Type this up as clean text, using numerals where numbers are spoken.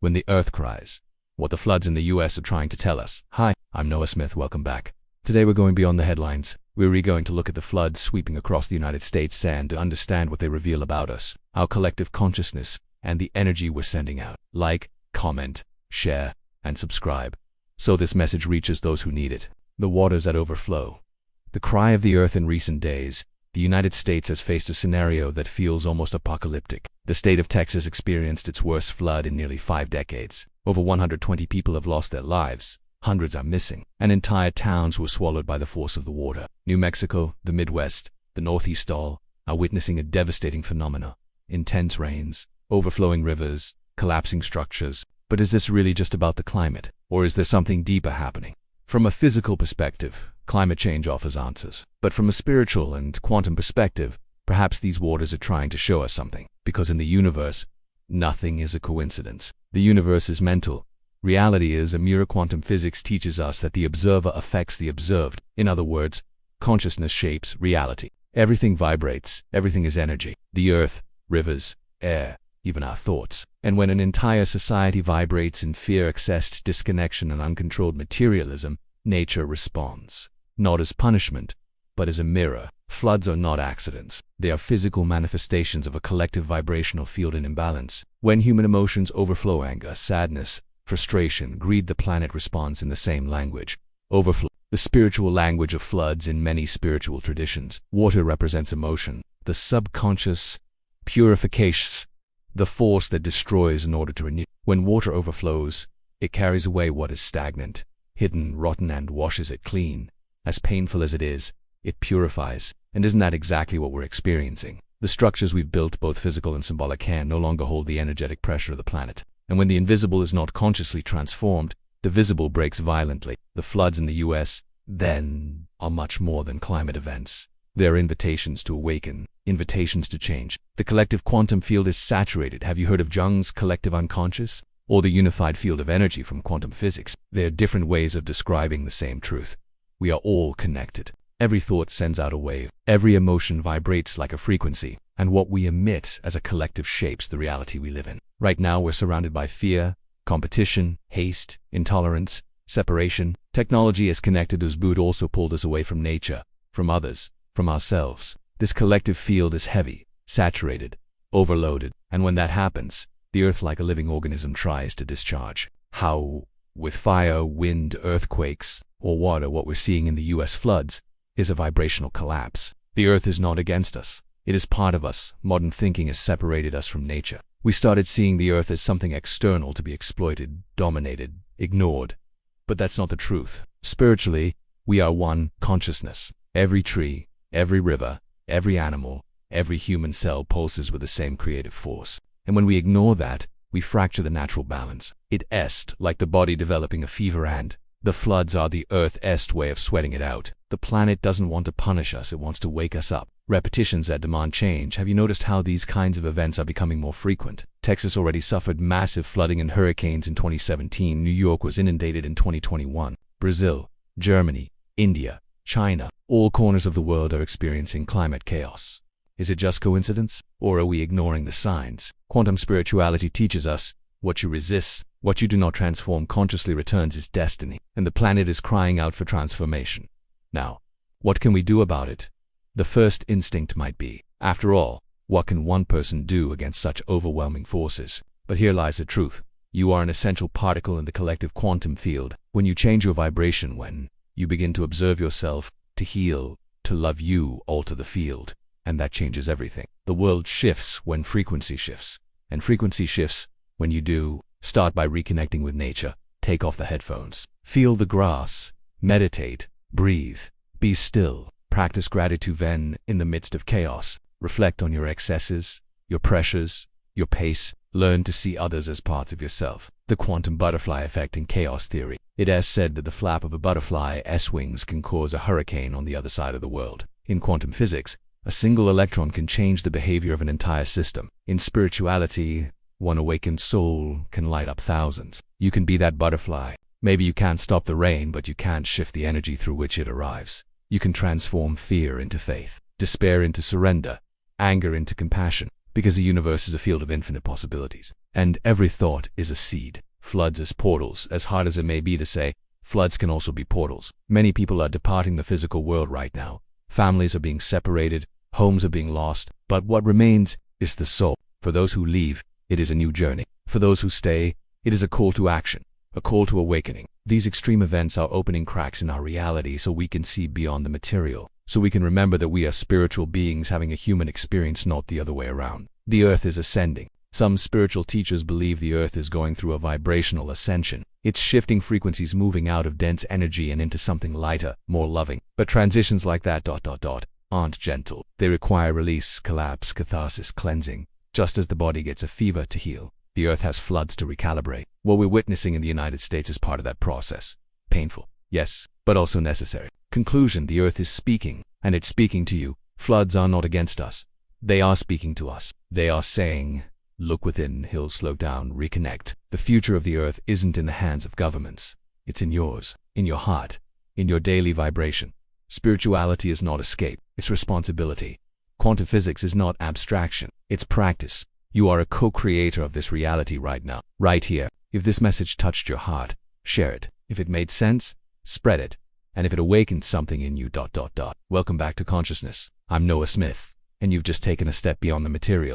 when the earth cries. What the floods in the US are trying to tell us. Hi, I'm Noah Smith, welcome back. Today we're going beyond the headlines. We're going to look at the floods sweeping across the United States and to understand what they reveal about us, our collective consciousness, and the energy we're sending out. Like, comment, share, and subscribe, so this message reaches those who need it. The waters that overflow. The cry of the earth in recent days. The United States has faced a scenario that feels almost apocalyptic. The state of Texas experienced its worst flood in nearly 5 decades. Over 120 people have lost their lives. Hundreds are missing, and entire towns were swallowed by the force of the water. New Mexico, the Midwest, the Northeast all are witnessing a devastating phenomena. Intense rains, overflowing rivers, collapsing structures. But is this really just about the climate, or is there something deeper happening? From a physical perspective, climate change offers answers. But from a spiritual and quantum perspective, perhaps these waters are trying to show us something. Because in the universe, nothing is a coincidence. The universe is mental. Reality is a mirror. Quantum physics teaches us that the observer affects the observed. In other words, consciousness shapes reality. Everything vibrates, everything is energy. The earth, rivers, air, even our thoughts. And when an entire society vibrates in fear, excess, disconnection, and uncontrolled materialism, nature responds. Not as punishment, but as a mirror. Floods are not accidents. They are physical manifestations of a collective vibrational field in imbalance. When human emotions overflow, anger, sadness, frustration, greed, the planet responds in the same language. Overflow. The spiritual language of floods in many spiritual traditions. Water represents emotion, the subconscious purification, the force that destroys in order to renew. When water overflows, it carries away what is stagnant, hidden, rotten, and washes it clean. As painful as it is, it purifies. And isn't that exactly what we're experiencing? The structures we've built, both physical and symbolic, can no longer hold the energetic pressure of the planet. And when the invisible is not consciously transformed, the visible breaks violently. The floods in the US, then, are much more than climate events. They're invitations to awaken, invitations to change. The collective quantum field is saturated. Have you heard of Jung's collective unconscious? Or the unified field of energy from quantum physics? They're different ways of describing the same truth. We are all connected. Every thought sends out a wave. Every emotion vibrates like a frequency. And what we emit as a collective shapes the reality we live in. Right now we're surrounded by fear, competition, haste, intolerance, separation. Technology has connected us, but also pulled us away from nature, from others, from ourselves. This collective field is heavy, saturated, overloaded. And when that happens, the earth, like a living organism, tries to discharge. How? With fire, wind, earthquakes, or water. What we're seeing in the US floods is a vibrational collapse. The earth is not against us. It is part of us. Modern thinking has separated us from nature. We started seeing the earth as something external to be exploited, dominated, ignored. But that's not the truth. Spiritually, we are one consciousness. Every tree, every river, every animal, every human cell pulses with the same creative force. And when we ignore that, we fracture the natural balance. It est like the body developing a fever, and the floods are the earth's way of sweating it out. The planet doesn't want to punish us, it wants to wake us up. Repetitions that demand change. Have you noticed how these kinds of events are becoming more frequent? Texas already suffered massive flooding and hurricanes in 2017. New York was inundated in 2021. Brazil, Germany, India, China, all corners of the world are experiencing climate chaos. Is it just coincidence? Or are we ignoring the signs? Quantum spirituality teaches us, what you resist, what you do not transform consciously returns as destiny. And the planet is crying out for transformation. Now, what can we do about it? The first instinct might be, after all, what can one person do against such overwhelming forces? But here lies the truth. You are an essential particle in the collective quantum field. When you change your vibration, when you begin to observe yourself, to heal, to love, you alter the field. And that changes everything. The world shifts when frequency shifts. And frequency shifts when you do. Start by reconnecting with nature. Take off the headphones. Feel the grass. Meditate. Breathe. Be still. Practice gratitude. Then, in the midst of chaos, reflect on your excesses, your pressures, your pace. Learn to see others as parts of yourself. The quantum butterfly effect in chaos theory. It is said that the flap of a butterfly's wings can cause a hurricane on the other side of the world. In quantum physics, a single electron can change the behavior of an entire system. In spirituality, one awakened soul can light up thousands. You can be that butterfly. Maybe you can't stop the rain, but you can't shift the energy through which it arrives. You can transform fear into faith, despair into surrender, anger into compassion, because the universe is a field of infinite possibilities. And every thought is a seed. Floods as portals. As hard as it may be to say, floods can also be portals. Many people are departing the physical world right now. Families are being separated, homes are being lost, but what remains is the soul. For those who leave, it is a new journey. For those who stay, it is a call to action, a call to awakening. These extreme events are opening cracks in our reality so we can see beyond the material, so we can remember that we are spiritual beings having a human experience, not the other way around. The earth is ascending. Some spiritual teachers believe the earth is going through a vibrational ascension. It's shifting frequencies, moving out of dense energy and into something lighter, more loving. But transitions like that aren't gentle. They require release, collapse, catharsis, cleansing. Just as the body gets a fever to heal, the earth has floods to recalibrate. What we're witnessing in the United States is part of that process. Painful, yes, but also necessary. Conclusion: the earth is speaking, and it's speaking to you. Floods are not against us. They are speaking to us. They are saying, look within, heal, slow down, reconnect. The future of the earth isn't in the hands of governments. It's in yours, in your heart, in your daily vibration. Spirituality is not escape, it's responsibility. Quantum physics is not abstraction, it's practice. You are a co-creator of this reality right now, right here. If this message touched your heart, share it. If it made sense, spread it. And if it awakened something in you, welcome back to consciousness. I'm Noah Smith, and you've just taken a step beyond the material.